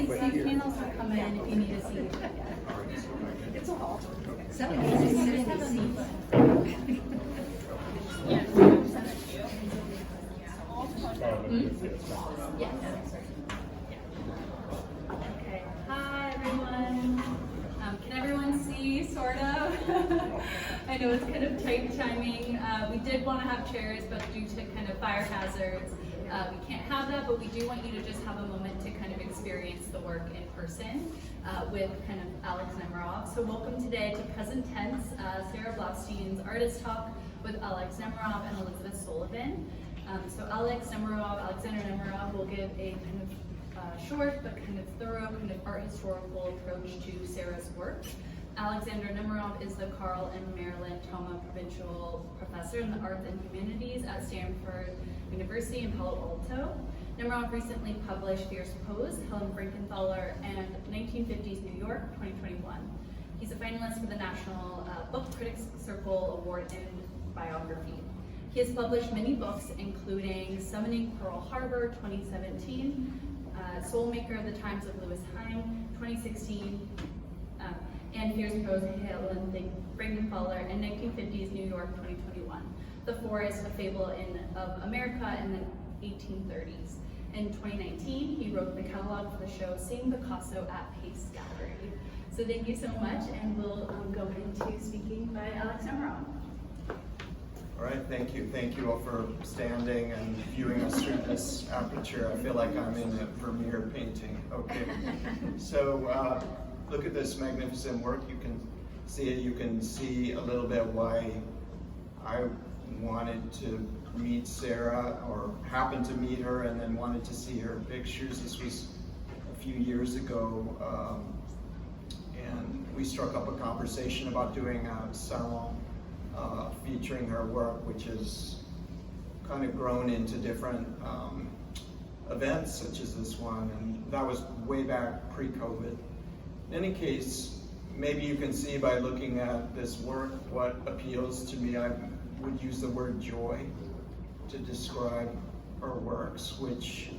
panels will come in if you need a seat. It's a hall. Somebody needs to sit in the seats. Yes. Okay. Hi, everyone. Can everyone see, sort of? I know it's kind of tight timing. We did want to have chairs, but due to kind of fire hazards, we can't have that, but we do want you to just have a moment to kind of experience the work in person with kind of Alex Nemerov. So welcome today to Present Tense, Sarah Blaustein's Artist Talk with Alex Nemerov and Elizabeth Sullivan. So Alexander Nemerov will give a kind of short but kind of thorough kind of art historical approach to Sarah's work. Alexander Nemerov is the Carl and Marilynn Thoma Provincial Professor in the Arts and Humanities at Stanford University in Palo Alto. Nemerov recently published Fierce Pose, Helen Frankenthaler, and 1950s New York, 2021. He's a finalist for the National Book Critics Circle Award in Biography. He has published many books, including Summoning Pearl Harbor, 2017, Soulmaker, The Times of Lewis Hine, 2016, and Fierce Pose, Helen Frankenthaler, and 1950s New York, 2021. The Forest, A Fable of America in the 1830s. In 2019, he wrote the catalog for the show Seeing Picasso at Pace Gallery. So thank you so much, and we'll go into speaking by Alex Nemerov. All right, thank you. Thank you all for standing and viewing us through this aperture. I feel like I'm in a premiere painting. Okay, so look at this magnificent work. You can see it. You can see a little bit why I wanted to meet Sarah, or happened to meet her, and then wanted to see her pictures. This was a few years ago, and we struck up a conversation about doing a salon featuring her work, which has kind of grown into different events such as this one, and that was way back pre-COVID. In any case, maybe you can see by looking at this work what appeals to me. I would use the word joy to describe her works, which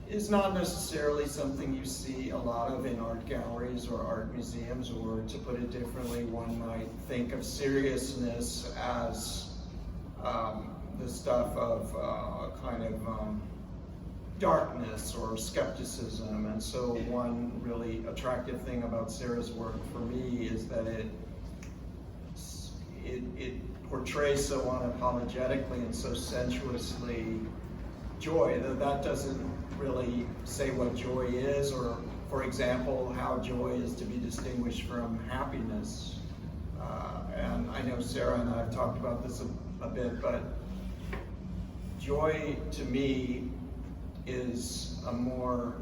is not necessarily something you see a lot of in art galleries or art museums, or to put it differently, one might think of seriousness as the stuff of kind of darkness or skepticism. And so one really attractive thing about Sarah's work for me is that it portrays so unapologetically and so sensuously joy, that doesn't really say what joy is, or, for example, how joy is to be distinguished from happiness. And I know Sarah and I have talked about this a bit, but joy to me is a more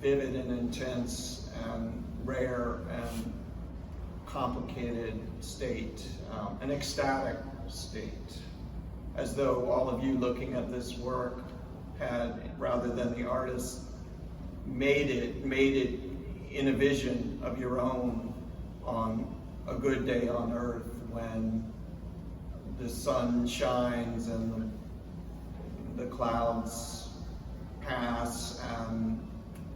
vivid and intense and rare and complicated state, an ecstatic state, as though all of you looking at this work had, rather than the artist, made it in a vision of your own on a good day on earth, when the sun shines and the clouds pass and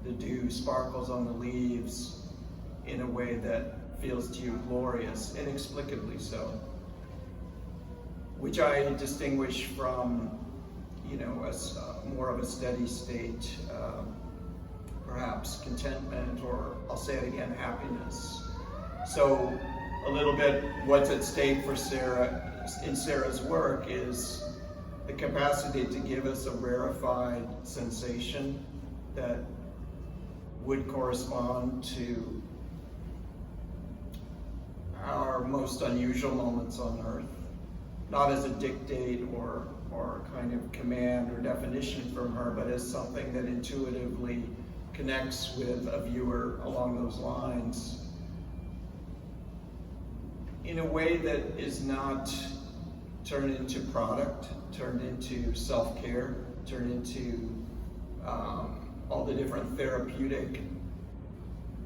the dew sparkles on the leaves in a way that feels to you glorious, inexplicably so, which I distinguish from, as more of a steady state, perhaps contentment, or I'll say it again, happiness. So a little bit what's at stake for Sarah, in Sarah's work, is the capacity to give us a rarefied sensation that would correspond to our most unusual moments on earth, not as a dictate or kind of command or definition from her, but as something that intuitively connects with a viewer along those lines in a way that is not turned into product, turned into self-care, turned into all the different therapeutic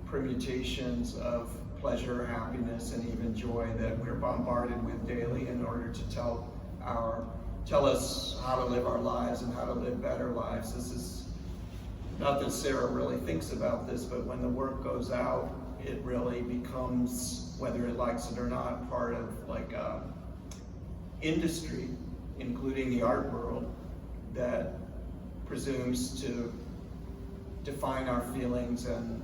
permutations of pleasure, happiness, and even joy that we're bombarded with daily in order to tell us how to live our lives and how to live better lives. not that Sarah really thinks about this, but when the work goes out, it really becomes, whether it likes it or not, part of like a industry, including the art world, that presumes to define our feelings and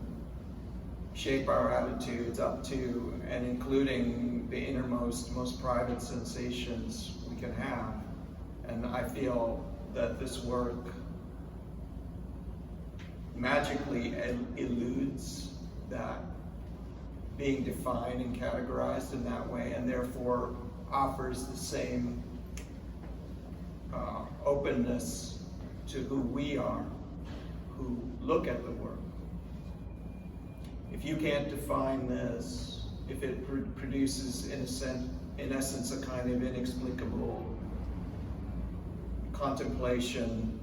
shape our attitudes up to and including the innermost, most private sensations we can have. And I feel that this work magically eludes that being defined and categorized in that way, and therefore offers the same openness to who we are, who look at the work. If you can't define this, if it produces, in essence, a kind of inexplicable contemplation,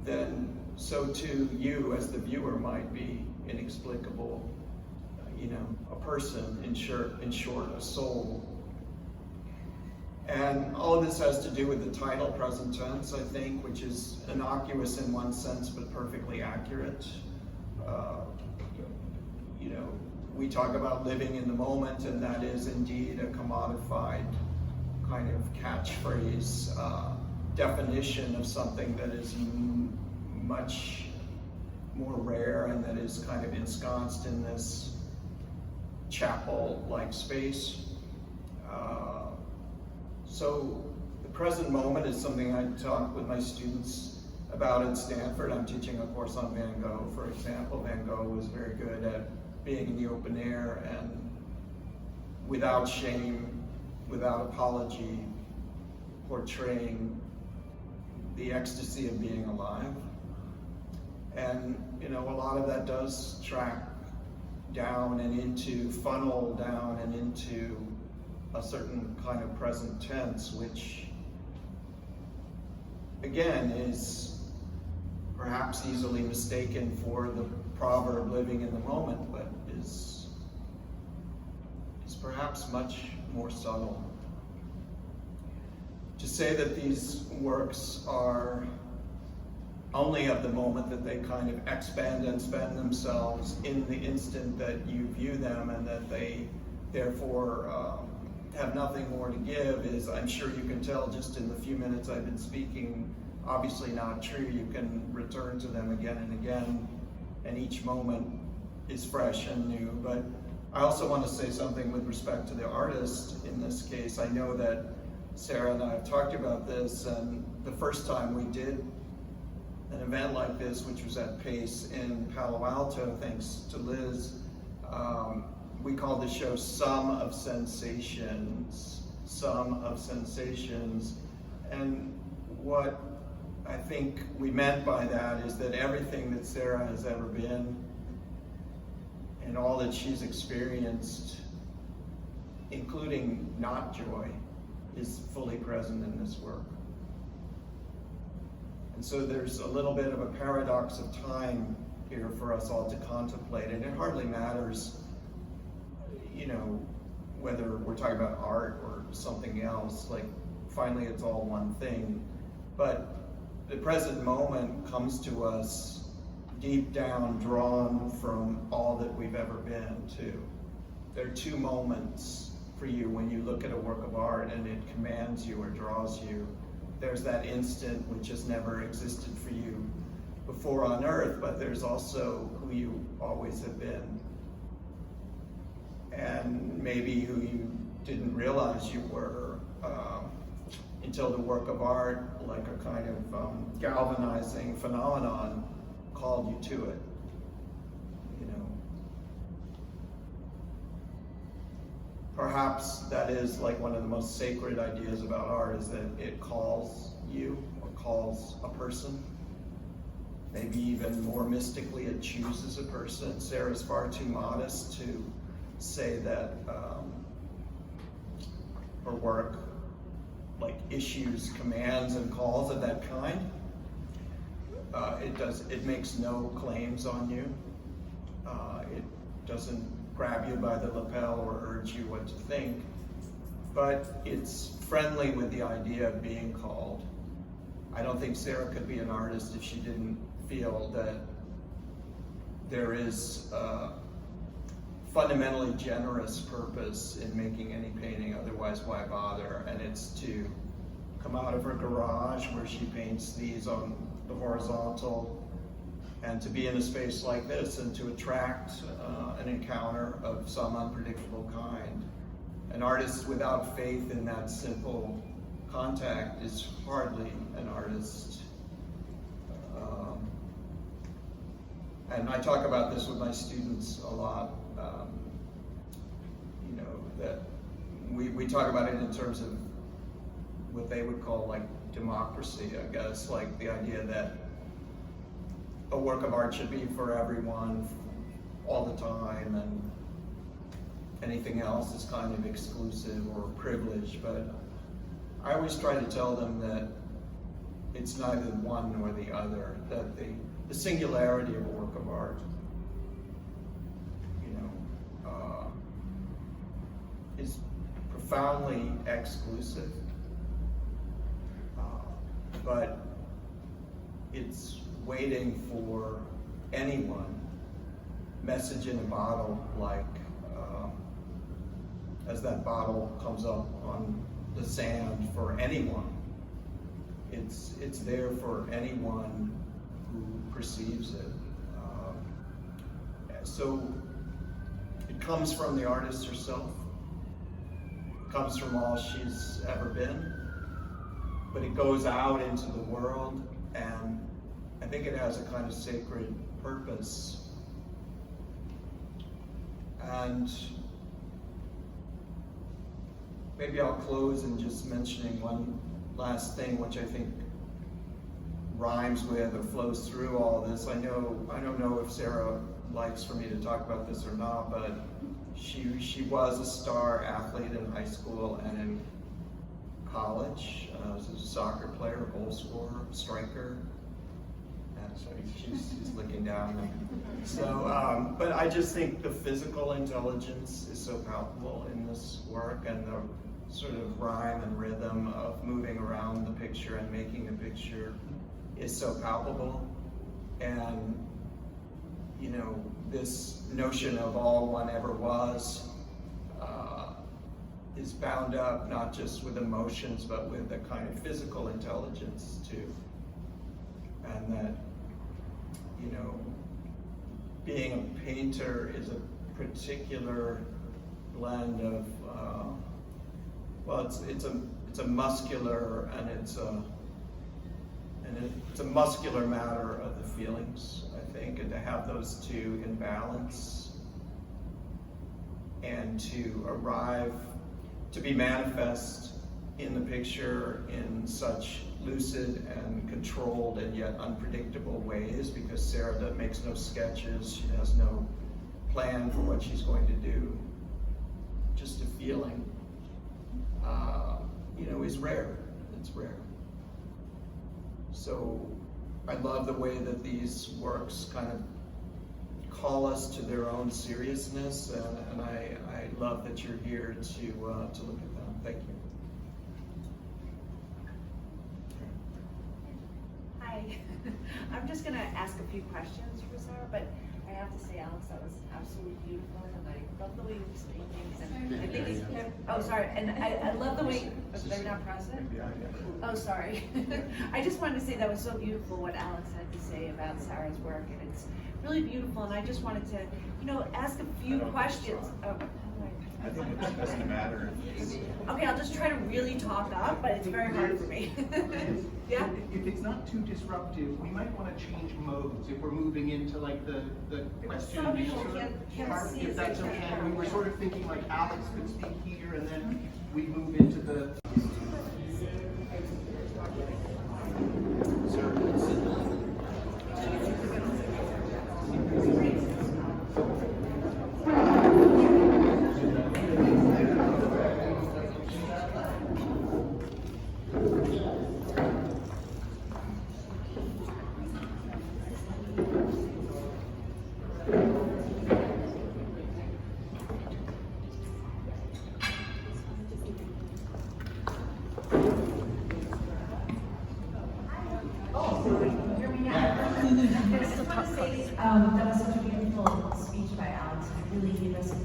then so too you as the viewer might be inexplicable, a person, in short, a soul. And all of this has to do with the title present tense, I think, which is innocuous in one sense, but perfectly accurate. We talk about living in the moment, and that is indeed a commodified kind of catchphrase definition of something that is much more rare and that is kind of ensconced in this chapel-like space. So the present moment is something I talk with my students about at Stanford. I'm teaching a course on Van Gogh, for example. Van Gogh was very good at being in the open air and without shame, without apology, portraying the ecstasy of being alive. And a lot of that does track down and into, funnel down and into a certain kind of present tense, which again is perhaps easily mistaken for the proverb living in the moment, but is perhaps much more subtle. To say that these works are only of the moment, that they kind of expand and spend themselves in the instant that you view them, and that they therefore have nothing more to give, is, I'm sure you can tell just in the few minutes I've been speaking, obviously not true. You can return to them again and again, and each moment is fresh and new. But I also want to say something with respect to the artist in this case. I know that Sarah and I have talked about this, and the first time we did an event like this, which was at Pace in Palo Alto, thanks to Liz, we called the show Sum of Sensations. Sum of Sensations. And what I think we meant by that is that everything that Sarah has ever been and all that she's experienced, including not joy, is fully present in this work. And so there's a little bit of a paradox of time here for us all to contemplate, and it hardly matters, whether we're talking about art or something else. Like, finally it's all one thing. But the present moment comes to us deep down, drawn from all that we've ever been to. There are two moments for you when you look at a work of art and it commands you or draws you. There's that instant which has never existed for you before on earth, but there's also who you always have been, and maybe who you didn't realize you were until the work of art, like a kind of galvanizing phenomenon, called you to it. Perhaps that is like one of the most sacred ideas about art, is that it calls you or calls a person. Maybe even more mystically, it chooses a person. Sarah's far too modest to say that her work issues commands and calls of that kind. It makes no claims on you. It doesn't grab you by the lapel or urge you what to think, but it's friendly with the idea of being called. I don't think Sarah could be an artist if she didn't feel that there is a fundamentally generous purpose in making any painting, otherwise why bother? And it's to come out of her garage where she paints these on the horizontal, and to be in a space like this and to attract an encounter of some unpredictable kind. An artist without faith in that simple contact is hardly an artist. And I talk about this with my students a lot. You know, that we talk about it in terms of what they would call like democracy, I guess, like the idea that a work of art should be for everyone all the time, and anything else is kind of exclusive or privileged. But I always try to tell them that it's neither one nor the other, that the singularity of a work of art, you know, is profoundly exclusive, but it's waiting for anyone. Message in a bottle, like as that bottle comes up on the sand for anyone. It's there for anyone who perceives it. So it comes from the artist herself. It comes from all she's ever been. But it goes out into the world, and I think it has a kind of sacred purpose. And maybe I'll close in just mentioning one last thing, which I think rhymes with or flows through all this. I don't know if Sarah likes for me to talk about this or not, but she was a star athlete in high school and in college. Was a soccer player, goal scorer, striker. So she's looking down. So, but I just think the physical intelligence is so palpable in this work, and the sort of rhyme and rhythm of moving around the picture and making a picture is so palpable. And, you know, this notion of all one ever was is bound up not just with emotions, but with a kind of physical intelligence too. And that, you know, being a painter is a particular blend of, well, it's a muscular and it's a muscular matter of the feelings, I think, and to have those two in balance and to arrive to be manifest in the picture in such lucid and controlled and yet unpredictable ways, because Sarah makes no sketches, she has no plan for what she's going to do, just a feeling, you know, is rare. It's rare. So I love the way that these works kind of call us to their own seriousness, and I love that you're here to look at them. Thank you. Hi. I'm just going to ask a few questions for Sarah, but I have to say, Alex, that was absolutely beautiful, and I love the way you explain things. And I think it's, oh, sorry, and I love the way, they're not present? Oh, sorry. I just wanted to say that was so beautiful what Alex had to say about Sarah's work, and it's really beautiful, and I just wanted to, you know, ask a few questions. Oh, I think it doesn't matter. okay, I'll just try to really talk up, but it's very hard for me. Yeah? If it's not too disruptive, we might want to change modes if we're moving into like the question and answer part, if that's okay. We were sort of thinking like Alex could speak here and then we move into the... just want to say, that was such a beautiful speech by Alex. It really gave us a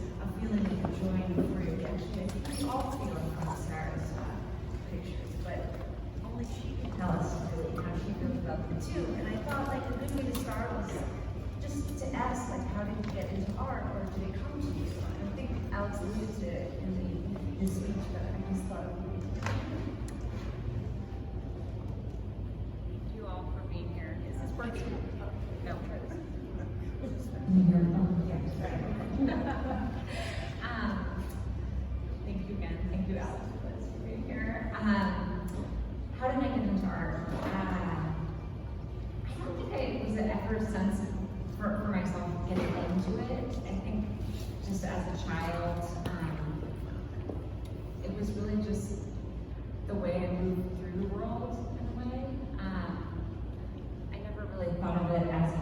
feeling of joy and euphoria. Actually, I think we all feel in front of Sarah's pictures, but only she can tell us really how she feels about them too. And I thought like a good way to start was just to ask, like, how did you get into art, or did it come to you? And I think Alex alluded to it in his speech, but I just thought it would be. Thank you all for being here. Is this working? No. Thank you again. Thank you, Alex, for being here. How did I get into art? I don't think it was an ever sense for myself getting into it. I think just as a child, it was really just the way I moved through the world in a way. I never really thought of it as a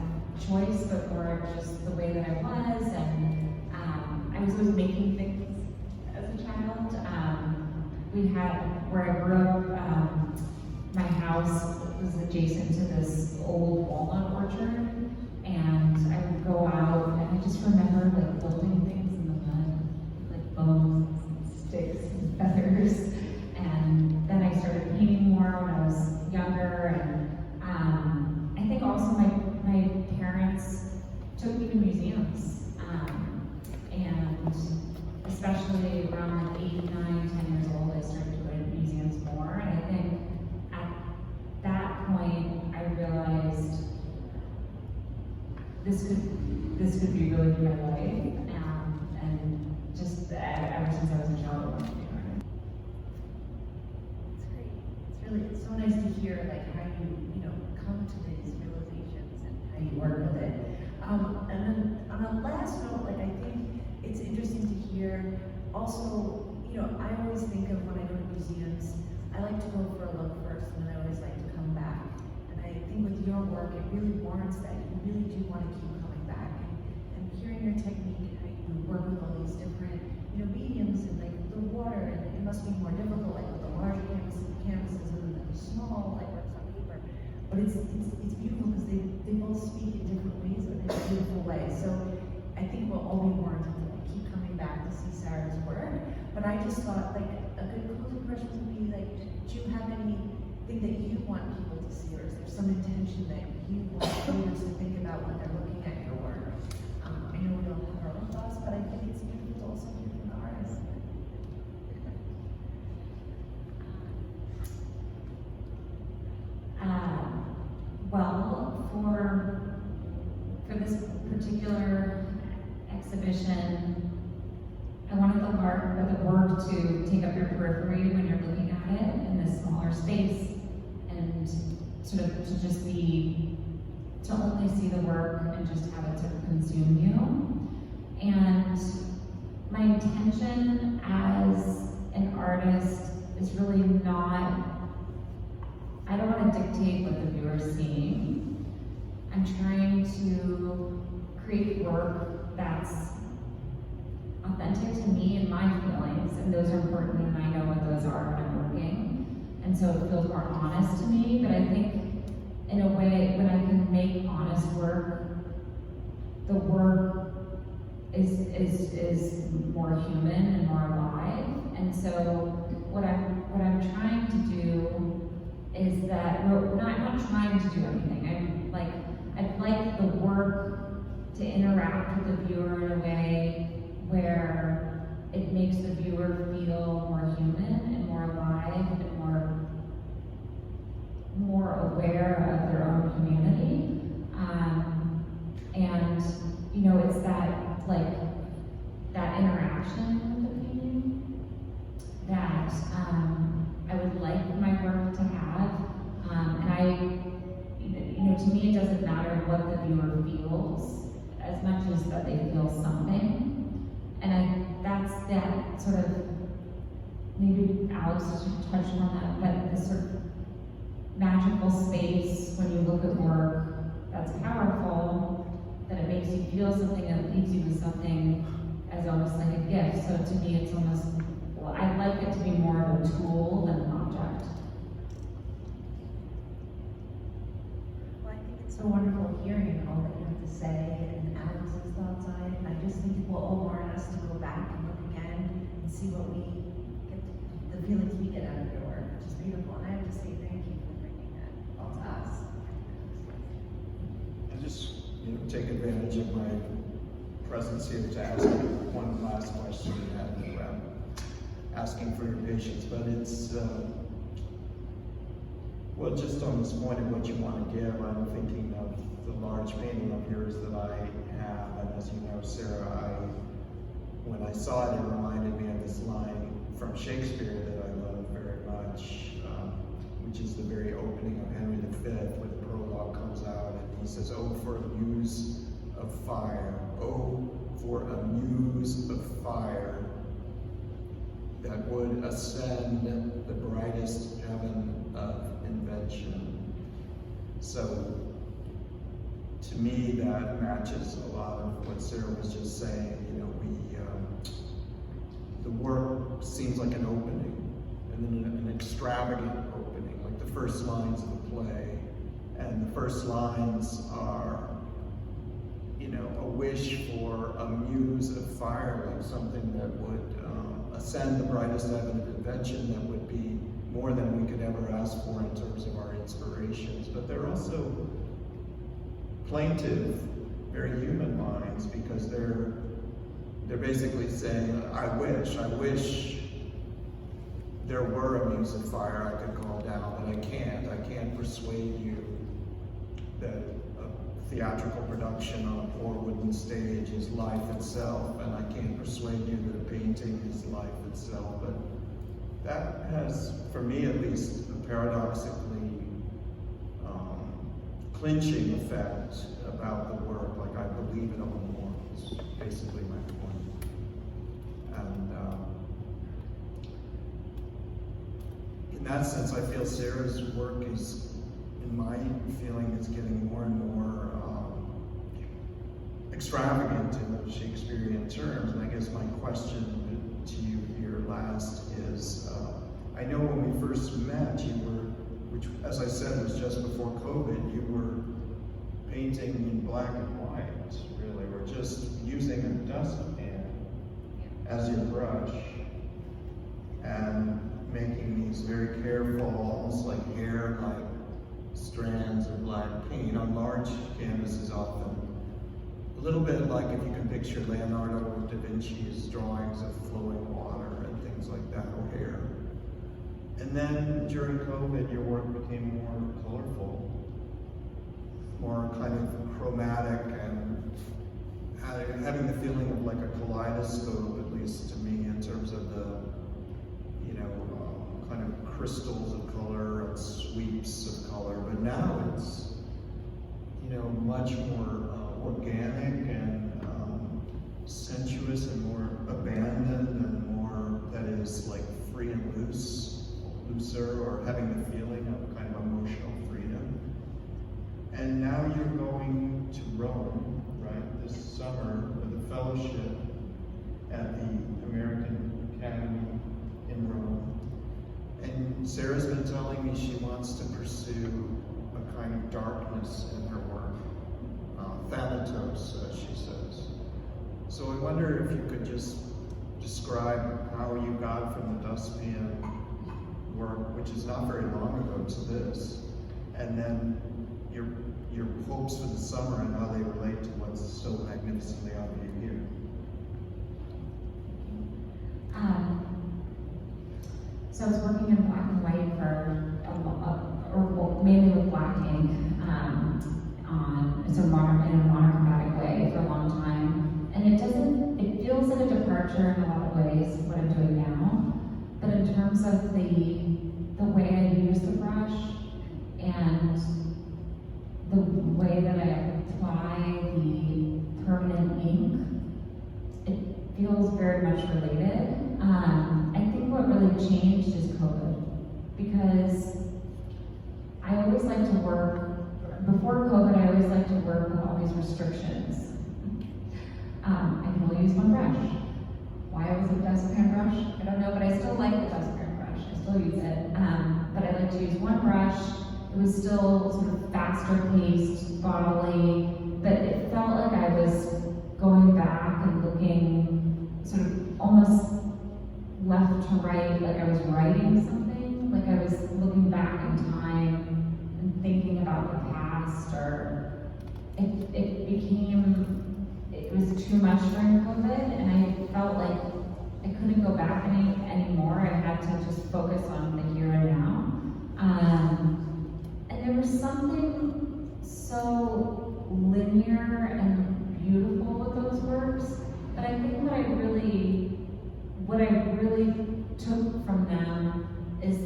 choice, but more just the way that I was, and I was always making things as a child. We had, where I grew up, my house was adjacent to this old walnut orchard, and I would go out, and I just remember like building things in the mud, like bones, and sticks, and feathers. And then I started painting more when I was younger, and I think also my parents took me to museums, and especially around like 8, 9, 10 years old, I started to go to museums more, and I think at that point I realized this could be really my life, and just ever since I was a child, I wanted to be an artist. It's great. It's so nice to hear like how you come to these realizations and how you work with it. And then on a last note, like I think it's interesting to hear also, I always think of when I go to museums, I like to go for a look first, and then I always like to come back. And I think with your work, it really warrants that. You really do want to keep coming back. And hearing your technique and how you work with all these different, mediums, and like the water, and it must be more difficult, like with the large canvases and then the small, like works on paper. But it's beautiful because they both speak in different ways, but in a beautiful way. So I think we'll all be warranted to like keep coming back to see Sarah's work. But I just thought like a good closing question would be like, do you have anything that you want people to see, or is there some intention that you want viewers to think about when they're looking at your work? I know we all have our own thoughts, but I think it's beautiful to also hear from the artist. Well, for this particular exhibition, I wanted the work to take up your periphery when you're looking at it in this smaller space, and sort of to only see the work and just have it sort of consume you. And my intention as an artist is really not, I don't want to dictate what the viewer's seeing. I'm trying to create work that's authentic to me and my feelings, and those are important, and I know what those are when I'm working. And so it feels more honest to me, but I think in a way, when I can make honest work, the work is more human and more alive. And so what I'm trying to do is that I'm not trying to do anything. I'd like the work to interact with the viewer in a way where it makes the viewer feel more human and more alive and more aware of their own humanity. And it's that interaction with the painting that I would like my work to have. And to me, it doesn't matter what the viewer feels, as much as that they feel something. And that's that sort of, maybe Alex touched on that, but this sort of magical space when you look at work that's powerful, that it makes you feel something, and it leaves you with something as almost like a gift. So to me, it's almost, I'd like it to be more of a tool than an object. Well, I think it's so wonderful hearing all that you have to say and Alex's thoughts on it. And I just think it will warrant us to go back and look again and see what we get, the feelings we get out of your work, which is beautiful. And I have to say thank you for bringing that all to us. I just take advantage of my presence here to ask one last question and asking for your patience. But it's, well, just on this point of what you want to give, I'm thinking of the large painting of yours that I have. And as you know, Sarah, when I saw it, it reminded me of this line from Shakespeare that I love very much, which is the very opening of Henry V, where the prologue comes out, and he says, "Oh, for a muse of fire, oh, for a muse of fire that would ascend the brightest heaven of invention." So, to me, that matches a lot of what Sarah was just saying. The work seems like an opening, and then an extravagant opening, like the first lines of the play. And the first lines are, a wish for a muse of fire, like something that would ascend the brightest heaven of invention, that would be more than we could ever ask for in terms of our inspirations. But they're also plaintive, very human lines, because they're basically saying, I wish there were a muse of fire I could call down, but I can't. I can't persuade you that a theatrical production on a poor wooden stage is life itself, and I can't persuade you that a painting is life itself. But that has, for me at least, a paradoxically clinching effect about the work. Like, I believe it all more, is basically my point. And in that sense, I feel Sarah's work is, in my feeling, is getting more and more extravagant in those Shakespearean terms. And I guess my question to you here last is, I know when we first met, you were, which as I said was just before COVID, you were painting in black and white, really, or just using a dustpan as your brush and making these very careful, almost like hair-like strands of black paint on large canvases often. A little bit like if you can picture Leonardo da Vinci's drawings of flowing water and things like that, or hair. And then during COVID, your work became more colorful, more kind of chromatic, and having the feeling of like a kaleidoscope, at least to me, in terms of the, kind of crystals of color and sweeps of color. But now it's, much more organic and sensuous and more abandoned and more, that is, like free and looser, or having the feeling of kind of emotional freedom. And now you're going to Rome, right, this summer for the fellowship at the American Academy in Rome. And Sarah's been telling me she wants to pursue a kind of darkness in her work, thanatos, as she says. So I wonder if you could just describe how you got from the dustpan work, which is not very long ago, to this, and then your hopes for the summer and how they relate to what's so magnificently on view here. So I was working in black and white for mainly with black ink in a monochromatic way for a long time, and it feels like a departure in a lot of ways what I'm doing now. But in terms of the way I use the brush and the way that I apply the permanent ink, it feels very much related. I think what really changed is COVID, because I always like to work, before COVID, I always like to work with all these restrictions. I can only use one brush. Why was it a dustpan brush? I don't know, but I still like the dustpan brush. I still use it. But I like to use one brush. it was still sort of faster paced, bodily, but it felt like I was going back and looking sort of almost left to right, like I was writing something, like I was looking back in time and thinking about the past, or it was too much during COVID, and I felt like I couldn't go back anymore. I had to just focus on the here and now. And there was something so linear and beautiful with those works, but I think what I really took from them is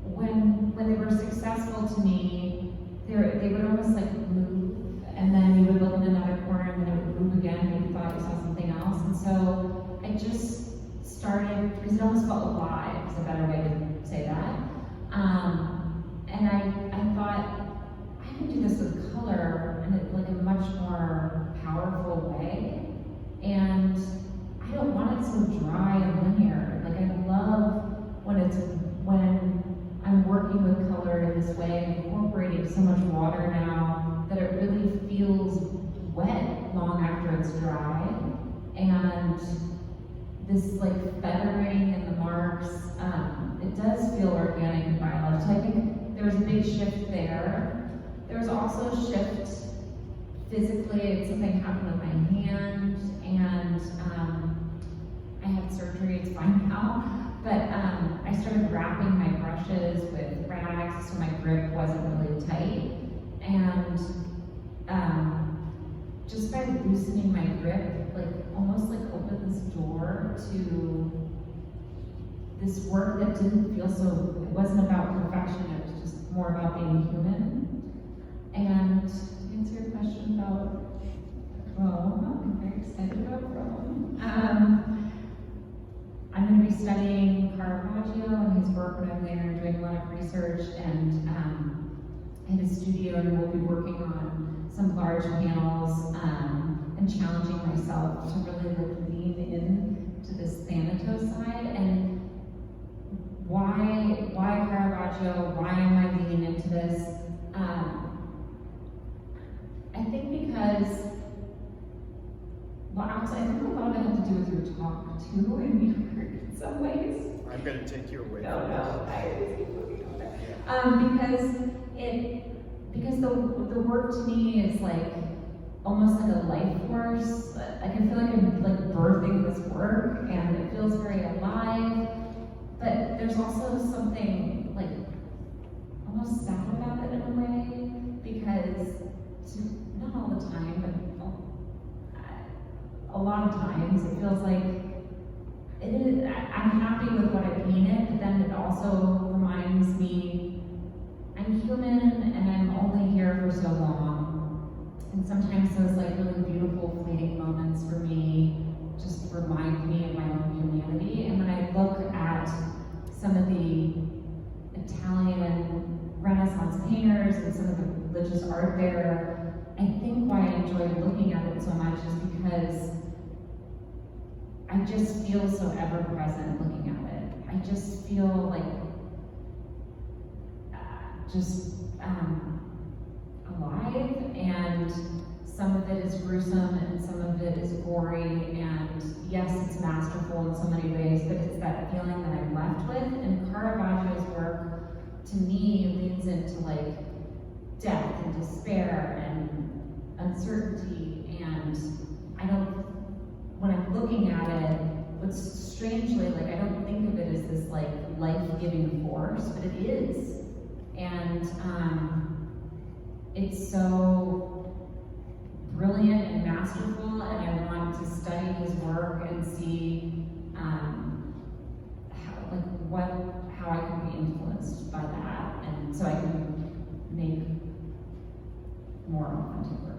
when they were successful to me, they would almost like move, and then you would look in another corner and then it would move again and you thought you saw something else. And so I just started, because it almost felt alive, is a better way to say that. And I thought, I can do this with color in like a much more powerful way. And I don't want it so dry and linear. Like I love when I'm working with color in this way and incorporating so much water now that it really feels wet long after it's dry. And this like feathering and the marks, it does feel organic and biological. So I think there was a big shift there. There was also a shift physically. Something happened with my hand, and I had surgery, it's fine now. But I started wrapping my brushes with rags so my grip wasn't really tight. And just by loosening my grip, like almost like opened this door to this work that didn't feel so, it wasn't about perfection, it was just more about being human. And to answer your question about Rome, I'm very excited about Rome. I'm going to be studying Caravaggio and his work when I'm there, doing a lot of research, and I have a studio and we'll be working on some large panels and challenging myself to really like lean in to this Thanatos side. And why Caravaggio? Why am I leaning into this? I think because, well, actually, I think a lot of it had to do with your talk too, in some ways. I'm going to take you away. No, because the work to me is like almost like a life force. Like I feel like I'm like birthing this work, and it feels very alive. But there's also something like almost sad about it in a way, because not all the time, but a lot of times it feels like it is. I'm happy with what I painted, but then it also reminds me I'm human and I'm only here for so long. And sometimes those like really beautiful fleeting moments for me just remind me of my own humanity. And when I look at some of the Italian Renaissance painters and some of the religious art there, I think why I enjoy looking at it so much is because I just feel so ever present looking at it. I just feel like alive, and some of it is gruesome and some of it is gory, and yes, it's masterful in so many ways, but it's that feeling that I'm left with. And Caravaggio's work, to me, leans into like death and despair and uncertainty, and when I'm looking at it, what's strangely, like I don't think of it as this like life-giving force, but it is. And it's so brilliant and masterful, and I want to study his work and see how I can be influenced by that, and so I can make more authentic work.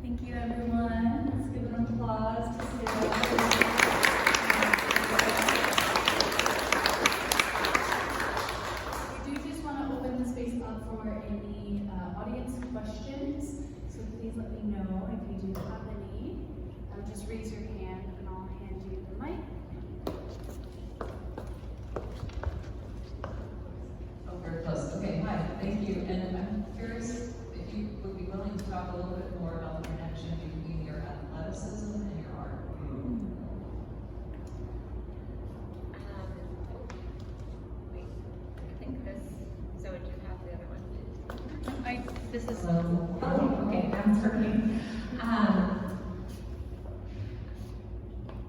Thank you, everyone. Let's give an applause to Sarah. We do just want to open the space up for any audience questions, so please let me know if you do have any. This is Oh, okay, that's working.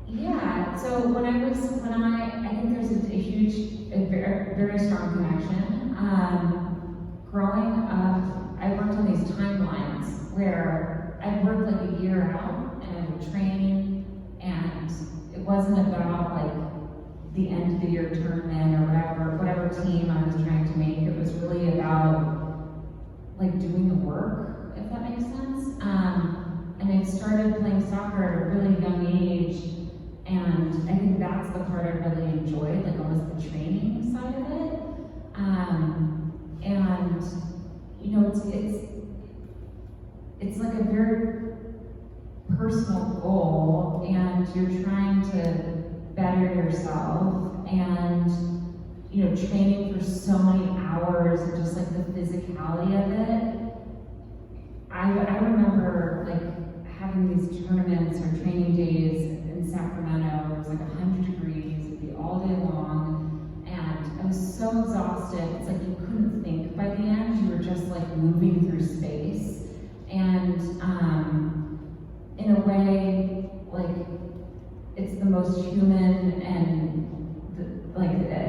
Yeah, so I think there's a very strong connection. Growing up, I worked on these timelines where I'd work like a year out and I would train, and it wasn't about like the end of the year tournament or whatever team I was trying to make. It was really about like doing the work, if that makes sense. And I started playing soccer at a really young age, and I think that's the part I really enjoyed, like almost the training side of it. And you know, it's like a very personal goal, and you're trying to better yourself, and you know, training for so many hours and just like the physicality of it. I remember like having these tournaments or training days in Sacramento. It was like 100 degrees, it'd be all day long, and I was so exhausted. It's like you couldn't think by the end. You were just like moving through space, and in a way, like it's the most human and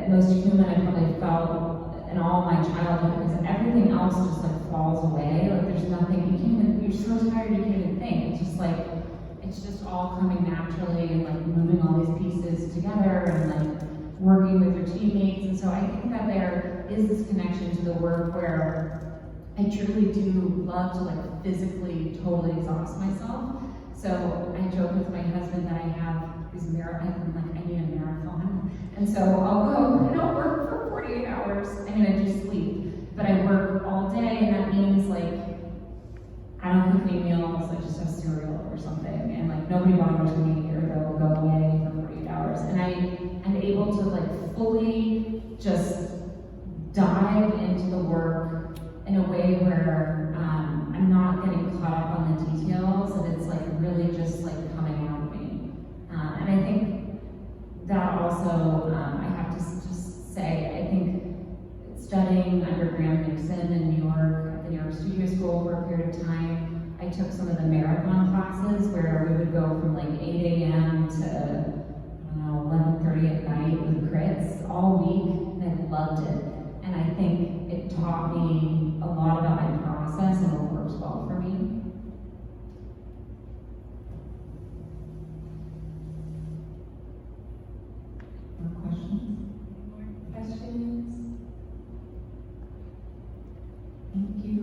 most human I probably felt in all my childhood, because everything else just like falls away. Like there's nothing, you're so tired you can't even think. It's just like, it's just all coming naturally, and like moving all these pieces together and like working with your teammates. And so I think that there is this connection to the work where I truly do love to like physically totally exhaust myself. So I joke with my husband that I have these I need a marathon. And so I'll go, I don't work for 48 hours. I mean, I just sleep, but I work all day, and that means like, I don't cook any meals, I just have cereal or something, and like nobody bothers me, or they'll go away for 48 hours. And I'm able to like fully just dive into the work in a way where I'm not getting caught up on the details, and it's like really just like coming out of me. And I think that also, I have to just say, I think studying under Graham Nixon in New York, at the New York Studio School for a period of time, I took some of the marathon classes where we would go from like 8 a.m. to, I don't know, 11:30 at night with crits all week, and I loved it. And I think it taught me a lot about my process and what works well for me. More questions? Questions? Thank you.